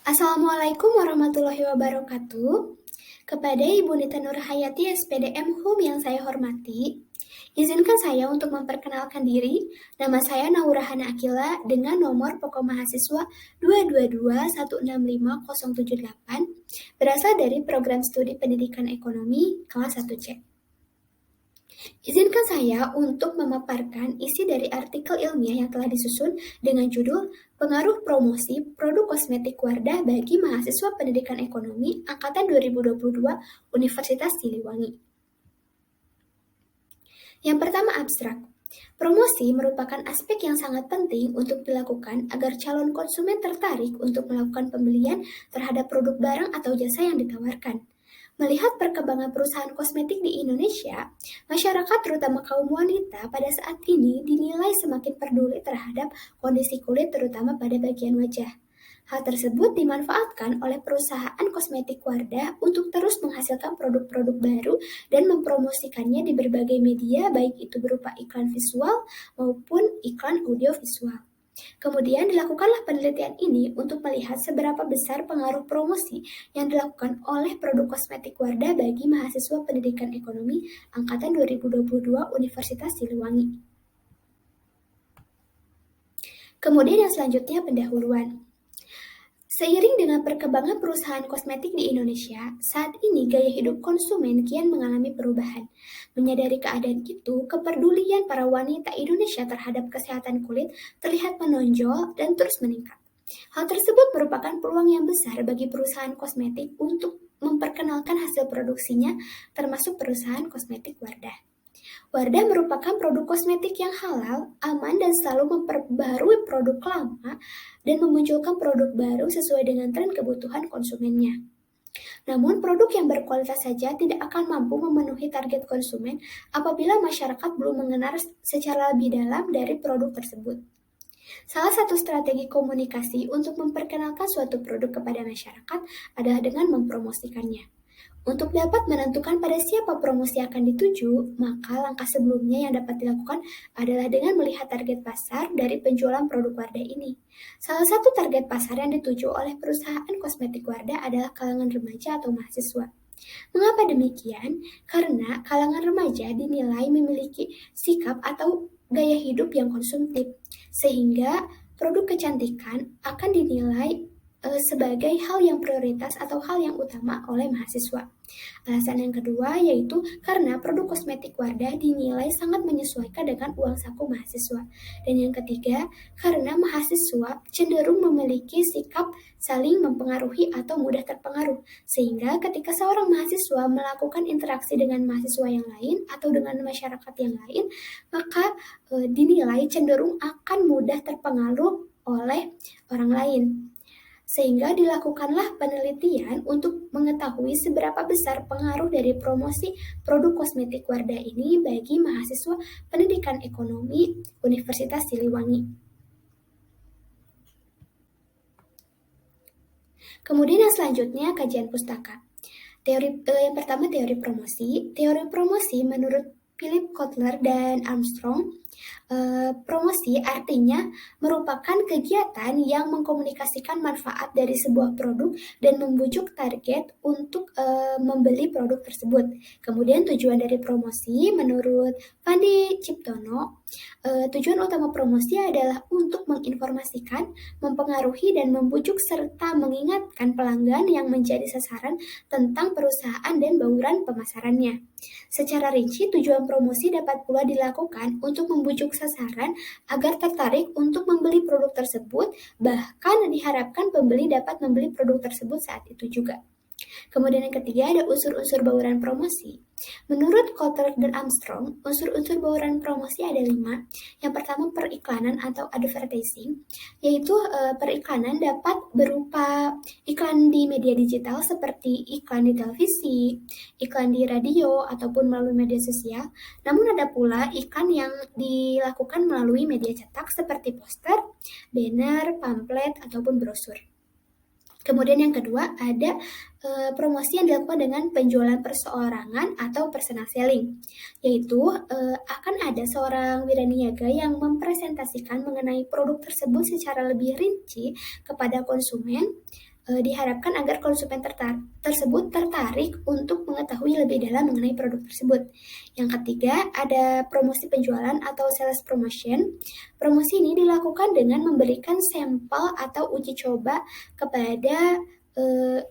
Assalamualaikum warahmatullahi wabarakatuh. Kepada Ibu Nita Nurhayati SPDM HUM yang saya hormati, izinkan saya untuk memperkenalkan diri. Nama saya Naura Hana Akila dengan nomor pokok mahasiswa 222165078, berasal dari program studi pendidikan ekonomi kelas 1C. Izinkan saya untuk memaparkan isi dari artikel ilmiah yang telah disusun dengan judul Pengaruh Promosi Produk Kosmetik Wardah bagi Mahasiswa Pendidikan Ekonomi Angkatan 2022 Universitas Siliwangi. Yang pertama, abstrak. Promosi merupakan aspek yang sangat penting untuk dilakukan agar calon konsumen tertarik untuk melakukan pembelian terhadap produk barang atau jasa yang ditawarkan. Melihat perkembangan perusahaan kosmetik di Indonesia, masyarakat terutama kaum wanita pada saat ini dinilai semakin peduli terhadap kondisi kulit terutama pada bagian wajah. Hal tersebut dimanfaatkan oleh perusahaan kosmetik Wardah untuk terus menghasilkan produk-produk baru dan mempromosikannya di berbagai media, baik itu berupa iklan visual maupun iklan audiovisual. Kemudian dilakukanlah penelitian ini untuk melihat seberapa besar pengaruh promosi yang dilakukan oleh produk kosmetik Wardah bagi mahasiswa pendidikan ekonomi angkatan 2022 Universitas Siliwangi. Kemudian yang selanjutnya pendahuluan. Seiring dengan perkembangan perusahaan kosmetik di Indonesia, saat ini gaya hidup konsumen kian mengalami perubahan. Menyadari keadaan itu, kepedulian para wanita Indonesia terhadap kesehatan kulit terlihat menonjol dan terus meningkat. Hal tersebut merupakan peluang yang besar bagi perusahaan kosmetik untuk memperkenalkan hasil produksinya, termasuk perusahaan kosmetik Wardah. Wardah merupakan produk kosmetik yang halal, aman, dan selalu memperbarui produk lama dan memunculkan produk baru sesuai dengan tren kebutuhan konsumennya. Namun, produk yang berkualitas saja tidak akan mampu memenuhi target konsumen apabila masyarakat belum mengenal secara lebih dalam dari produk tersebut. Salah satu strategi komunikasi untuk memperkenalkan suatu produk kepada masyarakat adalah dengan mempromosikannya. Untuk dapat menentukan pada siapa promosi akan dituju, maka langkah sebelumnya yang dapat dilakukan adalah dengan melihat target pasar dari penjualan produk Wardah ini. Salah satu target pasar yang dituju oleh perusahaan kosmetik Wardah adalah kalangan remaja atau mahasiswa. Mengapa demikian? Karena kalangan remaja dinilai memiliki sikap atau gaya hidup yang konsumtif, sehingga produk kecantikan akan dinilai sebagai hal yang prioritas atau hal yang utama oleh mahasiswa. Alasan yang kedua yaitu karena produk kosmetik Wardah dinilai sangat menyesuaikan dengan uang saku mahasiswa. Dan yang ketiga, karena mahasiswa cenderung memiliki sikap saling mempengaruhi atau mudah terpengaruh. Sehingga ketika seorang mahasiswa melakukan interaksi dengan mahasiswa yang lain atau dengan masyarakat yang lain, maka dinilai cenderung akan mudah terpengaruh oleh orang lain. Sehingga dilakukanlah penelitian untuk mengetahui seberapa besar pengaruh dari promosi produk kosmetik Wardah ini bagi mahasiswa pendidikan ekonomi Universitas Siliwangi. Kemudian yang selanjutnya kajian pustaka. Yang pertama teori promosi. Teori promosi menurut Philip Kotler dan Armstrong, promosi artinya merupakan kegiatan yang mengkomunikasikan manfaat dari sebuah produk dan membujuk target untuk membeli produk tersebut. Kemudian tujuan dari promosi menurut Fandi Ciptono, tujuan utama promosi adalah untuk menginformasikan, mempengaruhi dan membujuk serta mengingatkan pelanggan yang menjadi sasaran tentang perusahaan dan bauran pemasarannya. Secara rinci, tujuan promosi dapat pula dilakukan untuk membujuk sasaran agar tertarik untuk membeli produk tersebut, bahkan diharapkan pembeli dapat membeli produk tersebut saat itu juga. Kemudian yang ketiga ada unsur-unsur bauran promosi. Menurut Kotler dan Armstrong, unsur-unsur bauran promosi ada 5. Yang pertama periklanan atau advertising, yaitu periklanan dapat berupa iklan di media digital seperti iklan di televisi, iklan di radio, ataupun melalui media sosial. Namun ada pula iklan yang dilakukan melalui media cetak seperti poster, banner, pamflet, ataupun brosur. Kemudian yang kedua ada promosi yang dilakukan dengan penjualan perseorangan atau personal selling, yaitu akan ada seorang wiraniaga yang mempresentasikan mengenai produk tersebut secara lebih rinci kepada konsumen diharapkan agar konsumen tersebut tertarik untuk mengetahui lebih dalam mengenai produk tersebut. Yang ketiga, ada promosi penjualan atau sales promotion. Promosi ini dilakukan dengan memberikan sampel atau uji coba kepada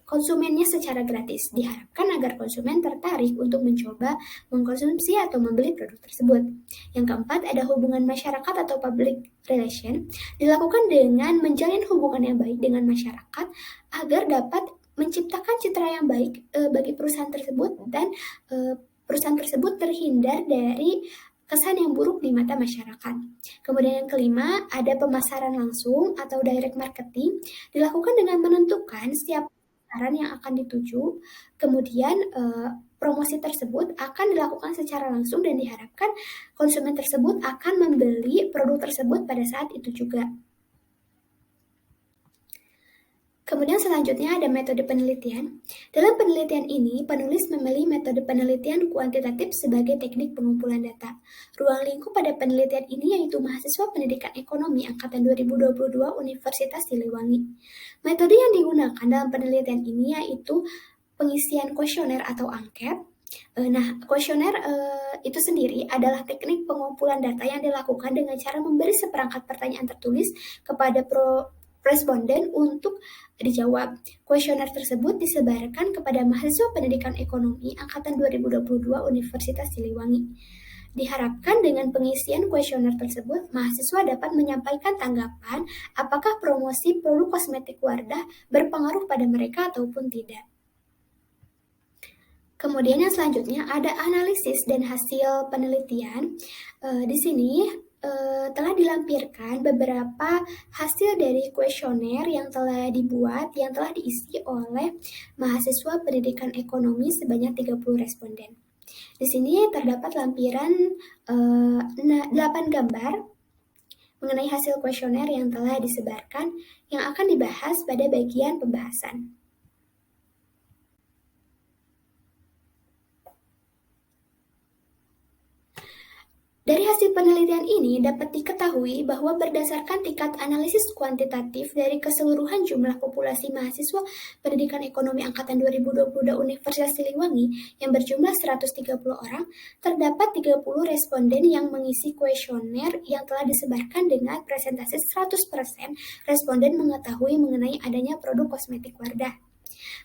konsumennya secara gratis. Diharapkan agar konsumen tertarik untuk mencoba, mengkonsumsi, atau membeli produk tersebut. Yang keempat, ada hubungan masyarakat atau public relation. Dilakukan dengan menjalin hubungan yang baik dengan masyarakat agar dapat menciptakan citra yang baik bagi perusahaan tersebut dan perusahaan tersebut terhindar dari kesan yang buruk di mata masyarakat. Kemudian yang kelima, ada pemasaran langsung atau direct marketing, dilakukan dengan menentukan siapa sasaran yang akan dituju. Kemudian promosi tersebut akan dilakukan secara langsung dan diharapkan konsumen tersebut akan membeli produk tersebut pada saat itu juga. Kemudian selanjutnya ada metode penelitian. Dalam penelitian ini, penulis memilih metode penelitian kuantitatif sebagai teknik pengumpulan data. Ruang lingkup pada penelitian ini yaitu mahasiswa pendidikan ekonomi angkatan 2022 Universitas Siliwangi. Metode yang digunakan dalam penelitian ini yaitu pengisian kuesioner atau angket. Nah, kuesioner itu sendiri adalah teknik pengumpulan data yang dilakukan dengan cara memberi seperangkat pertanyaan tertulis kepada responden untuk dijawab. Kuesioner tersebut disebarkan kepada mahasiswa pendidikan ekonomi angkatan 2022 Universitas Siliwangi. Diharapkan dengan pengisian kuesioner tersebut, mahasiswa dapat menyampaikan tanggapan apakah promosi produk kosmetik Wardah berpengaruh pada mereka ataupun tidak. Kemudian yang selanjutnya ada analisis dan hasil penelitian. Di sini telah dilampirkan beberapa hasil dari kuesioner yang telah dibuat, yang telah diisi oleh mahasiswa pendidikan ekonomi sebanyak 30 responden. Di sini terdapat lampiran 8 gambar mengenai hasil kuesioner yang telah disebarkan yang akan dibahas pada bagian pembahasan. Dari hasil penelitian ini dapat diketahui bahwa berdasarkan tingkat analisis kuantitatif dari keseluruhan jumlah populasi mahasiswa pendidikan ekonomi angkatan 2022 Universitas Siliwangi yang berjumlah 130 orang, terdapat 30 responden yang mengisi kuesioner yang telah disebarkan dengan presentasi 100% responden mengetahui mengenai adanya produk kosmetik Wardah.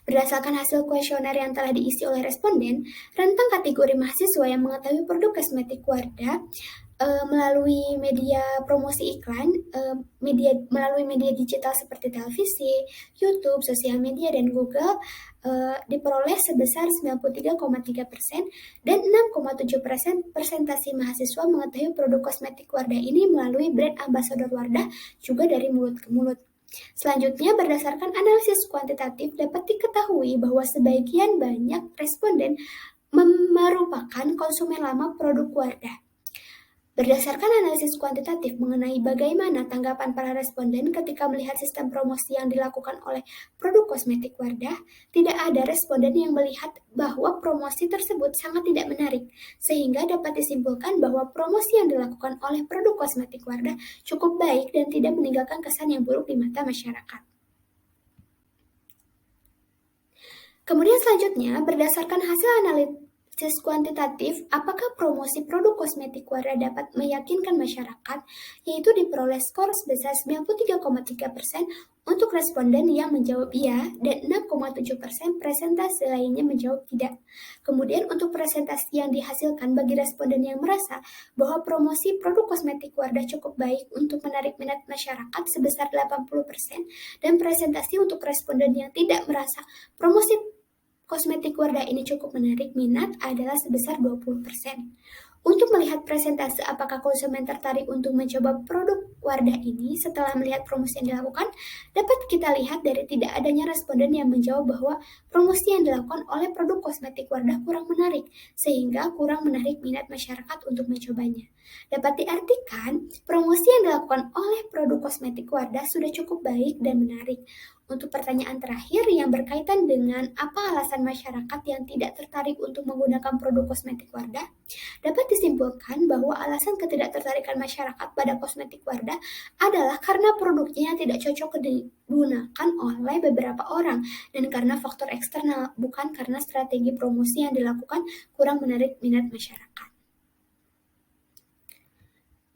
Berdasarkan hasil kuesioner yang telah diisi oleh responden, rentang kategori mahasiswa yang mengetahui produk kosmetik Wardah melalui media promosi iklan, melalui media digital seperti televisi, YouTube, sosial media, dan Google diperoleh sebesar 93,3% dan 6,7% persentase mahasiswa mengetahui produk kosmetik Wardah ini melalui brand ambassador Wardah juga dari mulut ke mulut. Selanjutnya, berdasarkan analisis kuantitatif dapat diketahui bahwa sebagian banyak responden merupakan konsumen lama produk Wardah. Berdasarkan analisis kuantitatif mengenai bagaimana tanggapan para responden ketika melihat sistem promosi yang dilakukan oleh produk kosmetik Wardah, tidak ada responden yang melihat bahwa promosi tersebut sangat tidak menarik, sehingga dapat disimpulkan bahwa promosi yang dilakukan oleh produk kosmetik Wardah cukup baik dan tidak meninggalkan kesan yang buruk di mata masyarakat. Kemudian selanjutnya, berdasarkan hasil analisis kuantitatif, apakah promosi produk kosmetik Wardah dapat meyakinkan masyarakat, yaitu diperoleh skor sebesar 93,3% untuk responden yang menjawab iya dan 6,7% presentasi lainnya menjawab tidak. Kemudian untuk presentasi yang dihasilkan bagi responden yang merasa bahwa promosi produk kosmetik Wardah cukup baik untuk menarik minat masyarakat sebesar 80% dan presentasi untuk responden yang tidak merasa promosi kosmetik Wardah ini cukup menarik minat adalah sebesar 20%. Untuk melihat presentase apakah konsumen tertarik untuk mencoba produk Wardah ini setelah melihat promosi yang dilakukan, dapat kita lihat dari tidak adanya responden yang menjawab bahwa promosi yang dilakukan oleh produk kosmetik Wardah kurang menarik, sehingga kurang menarik minat masyarakat untuk mencobanya. Dapat diartikan, promosi yang dilakukan oleh produk kosmetik Wardah sudah cukup baik dan menarik. Untuk pertanyaan terakhir yang berkaitan dengan apa alasan masyarakat yang tidak tertarik untuk menggunakan produk kosmetik Wardah, dapat disimpulkan bahwa alasan ketidaktertarikan masyarakat pada kosmetik Wardah adalah karena produknya tidak cocok digunakan oleh beberapa orang dan karena faktor eksternal, bukan karena strategi promosi yang dilakukan kurang menarik minat masyarakat.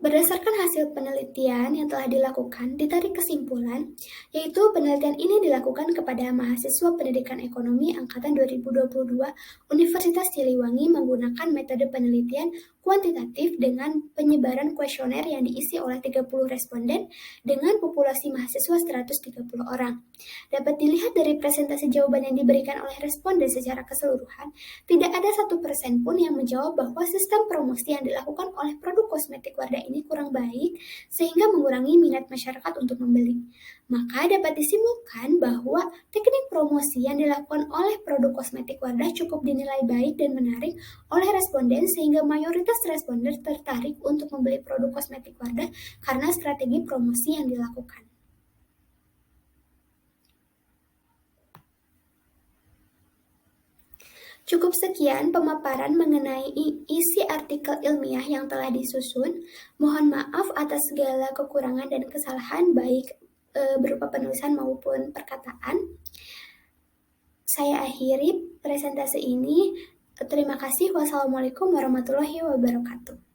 Berdasarkan hasil penelitian yang telah dilakukan, ditarik kesimpulan, yaitu penelitian ini dilakukan kepada mahasiswa pendidikan ekonomi angkatan 2022 Universitas Siliwangi menggunakan metode penelitian kuantitatif dengan penyebaran kuesioner yang diisi oleh 30 responden dengan populasi mahasiswa 130 orang. Dapat dilihat dari presentasi jawaban yang diberikan oleh responden secara keseluruhan, tidak ada 1% pun yang menjawab bahwa sistem promosi yang dilakukan oleh produk kosmetik Wardah ini kurang baik sehingga mengurangi minat masyarakat untuk membeli. Maka dapat disimpulkan bahwa teknik promosi yang dilakukan oleh produk kosmetik Wardah cukup dinilai baik dan menarik oleh responden sehingga mayoritas responden tertarik untuk membeli produk kosmetik Wardah karena strategi promosi yang dilakukan. Cukup sekian pemaparan mengenai isi artikel ilmiah yang telah disusun. Mohon maaf atas segala kekurangan dan kesalahan baik berupa penulisan maupun perkataan. Saya akhiri presentasi ini. Terima kasih. Wassalamualaikum warahmatullahi wabarakatuh.